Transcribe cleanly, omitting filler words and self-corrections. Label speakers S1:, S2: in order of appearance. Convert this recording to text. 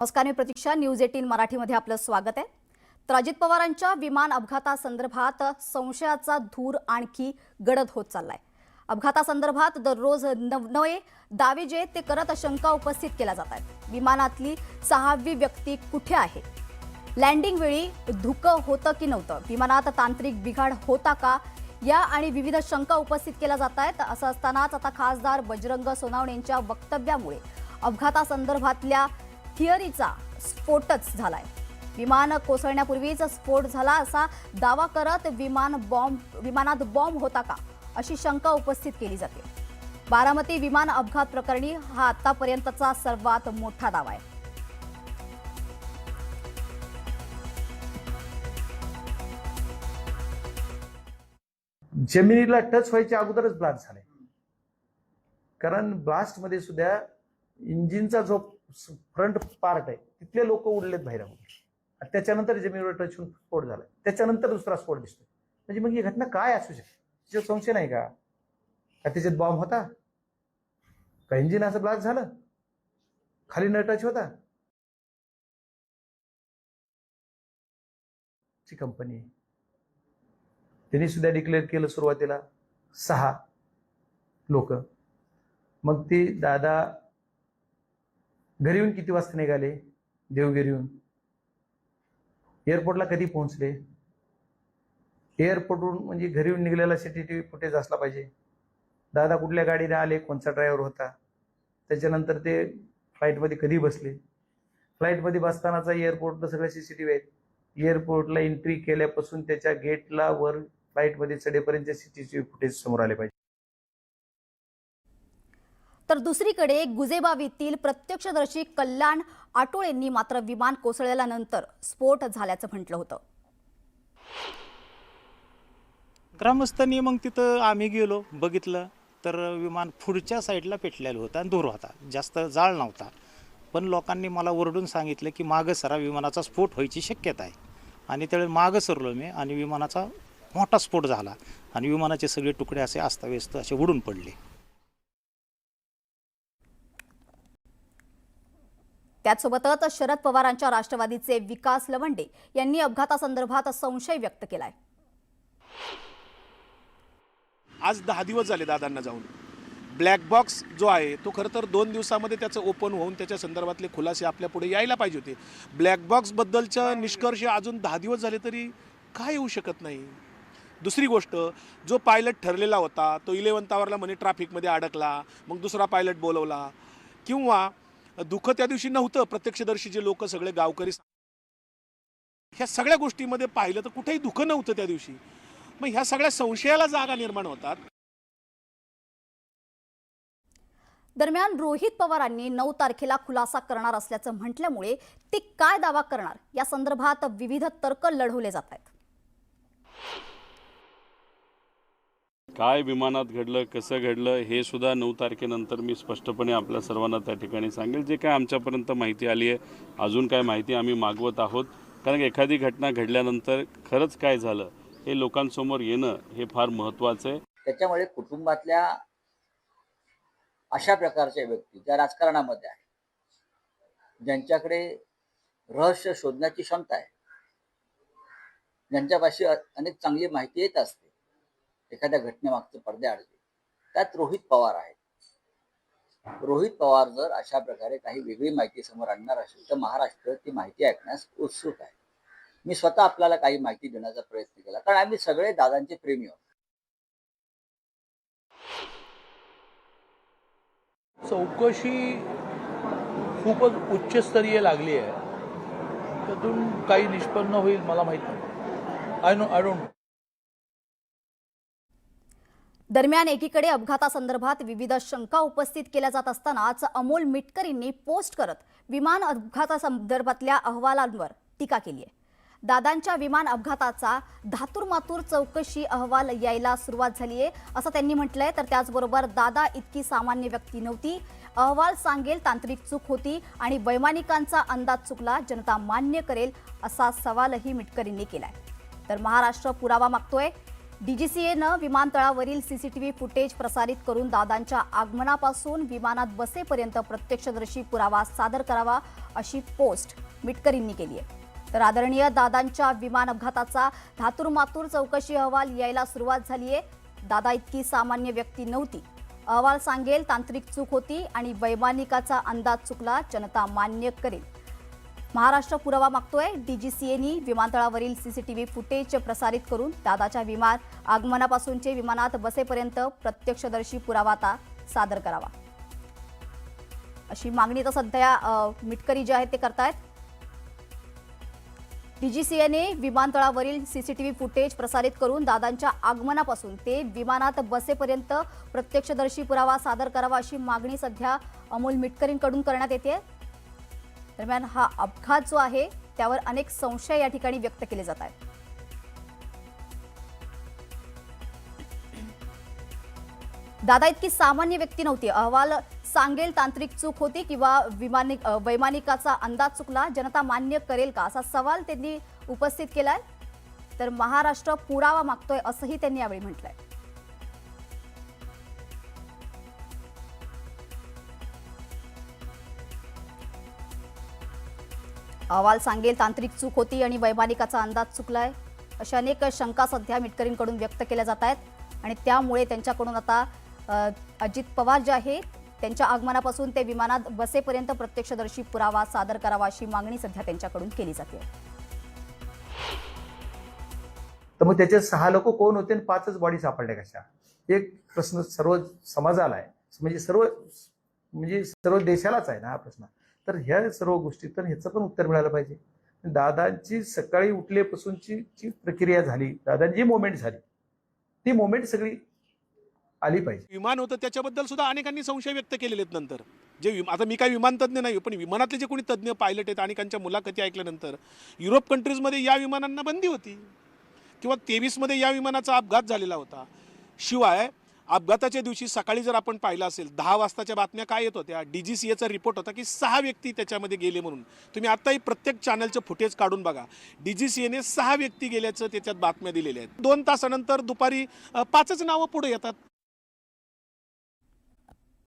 S1: नमस्कार, मी प्रतीक्षा. न्यूज 18 मराठीमध्ये आपलं स्वागत आहे. तर अजित पवारांच्या विमान अपघातासंदर्भात संशयाचा धूर आणखी गडद होत चाललाय. अपघातासंदर्भात दररोज नवे दावे जे ते करत शंका उपस्थित केल्या जात आहेत. विमानातली 6वी व्यक्ती कुठे आहे? लँडिंग वेळी धुकं होतं की नव्हतं? विमानात तांत्रिक बिघाड होता का? या आणि विविध शंका उपस्थित केल्या जात आहेत. असं असतानाच आता खासदार बजरंग सोनवणेंच्या वक्तव्यामुळे अपघातासंदर्भातल्या थिअरीचा स्फोटच झालाय. विमान कोसळण्यापूर्वीच स्फोट झाला असा दावा करत विमानात बॉम्ब होता का अशी शंका उपस्थित केली जाते. बारामती विमान अपघात प्रकरणी हा आतापर्यंतचा सर्वात मोठा दावा आहे.
S2: जमिनीला टच व्हायच्या अगोदरच ब्लास्ट झाले. कारण ब्लास्ट मध्ये सुद्धा इंजिनचा जो फ्रंट पार्ट आहे तिथले लोक उडलेत बाहेर. त्याच्यानंतर जमिनीवर टच होऊन स्फोट झाला. त्याच्यानंतर दुसरा स्फोट दिसतो. म्हणजे मग ही घटना काय असू शकते? तिच्यात संशय नाही का? त्याच्यात बॉम्ब होता का? इंजिन असं ब्लास्ट झालं? खाली न टच होता? ची कंपनी त्यांनी सुद्धा डिक्लेअर केलं सुरुवातीला 6 लोक. मग ती दादा घरी येऊन किती वाजता निघाले? देवगिरीहून एअरपोर्टला कधी पोहोचले? एअरपोर्टवरून म्हणजे घरी येऊन निघालेला सीसीटीव्ही फुटेज असला पाहिजे. दादा कुठल्या गाडीने आले? कोणता ड्रायव्हर होता? त्याच्यानंतर ते फ्लाईटमध्ये कधी बसले? फ्लाईटमध्ये बसतानाचा एअरपोर्टला सगळे सीसीटीव्ही आहेत. एअरपोर्टला एंट्री केल्यापासून त्याच्या गेटला वर फ्लाईटमध्ये चढेपर्यंत सीसीटीव्ही फुटेज समोर आले पाहिजे.
S1: तर दुसरीकडे गुजेबावीतील प्रत्यक्षदर्शी कल्याण आटोळेंनी मात्र विमान कोसळल्यानंतर स्फोट झाल्याचं म्हटलं होतं.
S3: ग्रामस्थांनी मग तिथं आम्ही गेलो, बघितलं तर विमान पुढच्या साईडला पेटलेलं होतं आणि दूर होता, जास्त जाळ नव्हता. पण लोकांनी मला ओरडून सांगितलं की मागं सरा, विमानाचा स्फोट व्हायची शक्यता आहे. आणि त्यावेळी मागं सरलो मी आणि विमानाचा मोठा स्फोट झाला आणि विमानाचे सगळे तुकडे असे अस्ताव्यस्त असे उडून पडले.
S1: त्याचसोबतच शरद पवारांच्या राष्ट्रवादीचे विकास लवंडे यांनी अपघातासंदर्भात संशय व्यक्त केलाय.
S4: आज 10 दिवस झाले दादांना जाऊन. ब्लॅक बॉक्स जो आहे तो खरं तर 2 दिवसामध्ये त्याचं ओपन होऊन त्याच्या संदर्भातले खुलासे आपल्या पुढे यायला पाहिजे होते. ब्लॅक बॉक्सबद्दलचा निष्कर्ष अजून 10 दिवस झाले तरी काय येऊ शकत नाही. दुसरी गोष्ट, जो पायलट ठरलेला होता तो 11th आवरला म्हणे ट्रॅफिकमध्ये अडकला, मग दुसरा पायलट बोलवला. किंवा दुःख त्या दिवशी नव्हतं, प्रत्यक्षदर्शीचे लोक सगळे गावकरी, ह्या सगळ्या गोष्टीमध्ये पाहिलं तर कुठेही दुःख नव्हतं त्या दिवशी. मग ह्या सगळ्या संशयाला जागा निर्माण होतात.
S1: दरम्यान रोहित पवारांनी 9 तारखेला खुलासा करणार असल्याचं म्हटल्यामुळे ते काय दावा करणार या संदर्भात विविध तर्क लढवले जात आहेत.
S5: काय विमानात घडलं, कसं घडलं हे सुद्धा 9 तारखेनंतर मी स्पष्टपणे आपल्या सर्वांना त्या ठिकाणी सांगेल. जे काय आमच्यापर्यंत माहिती आली आहे, अजून काय माहिती आम्ही मागवत आहोत. कारण एखादी घटना घडल्यानंतर खरंच काय झालं हे लोकांसमोर येणं हे फार महत्त्वाचं आहे.
S6: त्याच्यामुळे कुटुंबातल्या अशा प्रकारच्या व्यक्ती ज्या राजकारणामध्ये आहेत, ज्यांच्याकडे रहस्य शोधण्याची क्षमता आहे, ज्यांच्यापाशी अनेक चांगली माहिती येत असते एखाद्या घटनेमागचे पडद्याआड, त्यात रोहित पवार आहेत. रोहित पवार जर अशा प्रकारे काही वेगळी माहिती समोर आणणार असेल तर महाराष्ट्र ती माहिती ऐकण्यास उत्सुक आहे. मी स्वतः आपल्याला काही माहिती देण्याचा प्रयत्न केला, कारण आम्ही सगळे दादांचे प्रेमी आहोत.
S7: चौकशी खूपच उच्चस्तरीय लागली आहे. त्यातून काही निष्पन्न होईल मला माहित नाही. I don't.
S1: दरम्यान एकीकडे अपघातासंदर्भात विविध शंका उपस्थित केल्या जात असतानाच अमोल मिटकरींनी पोस्ट करत विमान अपघातासंदर्भातल्या अहवालांवर टीका केली आहे. दादांच्या विमान अपघाताचा धातुरमातुर चौकशी अहवाल यायला सुरुवात झाली आहे असं त्यांनी म्हटलंय. तर त्याचबरोबर दादा इतकी सामान्य व्यक्ती नव्हती, अहवाल सांगेल तांत्रिक चूक होती आणि वैमानिकांचा अंदाज चुकला, जनता मान्य करेल असा सवालही मिटकरींनी केलाय. तर महाराष्ट्र पुरावा मागतोय, डीजीसीएनं विमानतळावरील सीसीटीव्ही फुटेज प्रसारित करून दादांच्या आगमनापासून विमानात बसेपर्यंत प्रत्यक्षदर्शी पुरावा सादर करावा अशी पोस्ट मिटकरींनी केली आहे. तर आदरणीय दादांच्या विमान अपघाताचा धातूरमातूर चौकशी अहवाल यायला सुरुवात झाली आहे. दादा इतकी सामान्य व्यक्ती नव्हती. अहवाल सांगेल तांत्रिक चूक होती आणि वैमानिकाचा अंदाज चुकला, जनता मान्य करेल. महाराष्ट्र पुरावा मागतोय. डीजीसीएनी विमानतळावरील सीसीटीव्ही फुटेज प्रसारित करून दादाच्या विमान आगमनापासूनचे विमानात बसेपर्यंत प्रत्यक्षदर्शी पुरावा आता सादर करावा अशी मागणी तर सध्या मिटकरी जे आहेत ते करतायत. डीजीसीएने विमानतळावरील सीसीटीव्ही फुटेज प्रसारित करून दादांच्या आगमनापासून ते विमानात बसेपर्यंत प्रत्यक्षदर्शी पुरावा सादर करावा अशी मागणी सध्या अमोल मिटकरींकडून करण्यात येते. दरम्यान हा अपघात जो आहे त्यावर अनेक संशय या ठिकाणी व्यक्त केले जात आहेत. दादा इतकी सामान्य व्यक्ती नव्हती. अहवाल सांगेल तांत्रिक चूक होती किंवा वैमानिकाचा अंदाज चुकला, जनता मान्य करेल का असा सवाल त्यांनी उपस्थित केलाय. तर महाराष्ट्र पुरावा मागतोय असंही त्यांनी यावेळी म्हटलंय. अहवाल सांगेल तांत्रिक चूक होती आणि वैमानिकाचा अंदाज चुकलाय अशा अनेक शंका सध्या मिटकरींकडून व्यक्त केल्या जात आहेत आणि त्यामुळे त्यांच्याकडून आता अजित पवार जे आहेत त्यांच्या आगमनापासून ते विमानात बसेपर्यंत प्रत्यक्षदर्शी पुरावा सादर करावा अशी मागणी सध्या त्यांच्याकडून केली जाते.
S2: तर मग त्याचे 6 लोक कोण होते आणि 5च बॉडी सापडल्या कशा? एक प्रश्न सर्व समाजाला आहे, म्हणजे सर्व देशालाच आहे ना हा प्रश्न. तर ह्या सर्व गोष्टी तर ह्याचं पण उत्तर मिळालं पाहिजे. दादांची सकाळी उठल्यापासूनची जी प्रक्रिया झाली, दादांची मोमेंट झाली, ती मोमेंट सगळी आली पाहिजे.
S4: विमान होतं त्याच्याबद्दल सुद्धा अनेकांनी संशय व्यक्त केलेले आहेत. नंतर जे आता मी काही विमानतज्ञ नाही, पण विमानातले जे कोणी तज्ज्ञ पायलट आहेत अनेकांच्या मुलाखती ऐकल्यानंतर युरोप कंट्रीजमध्ये या विमानांना बंदी होती किंवा 23मध्ये या विमानाचा अपघात झालेला होता. शिवाय अपघाताच्या दिवशी सकाळी जर आपण पाहिलं असेल 10 वाजताच्या बातम्या काय येत होत्या, डीजीसीएचा रिपोर्ट होता की 6 व्यक्ती त्याच्यामध्ये गेले म्हणून. तुम्ही आत्ताही प्रत्येक चॅनलचं फुटेज काढून बघा, डीजीसीएने 6 व्यक्ती गेल्याचं त्याच्यात बातम्या दिलेल्या आहेत. 2 तासानंतर दुपारी 5च नावं पुढे येतात.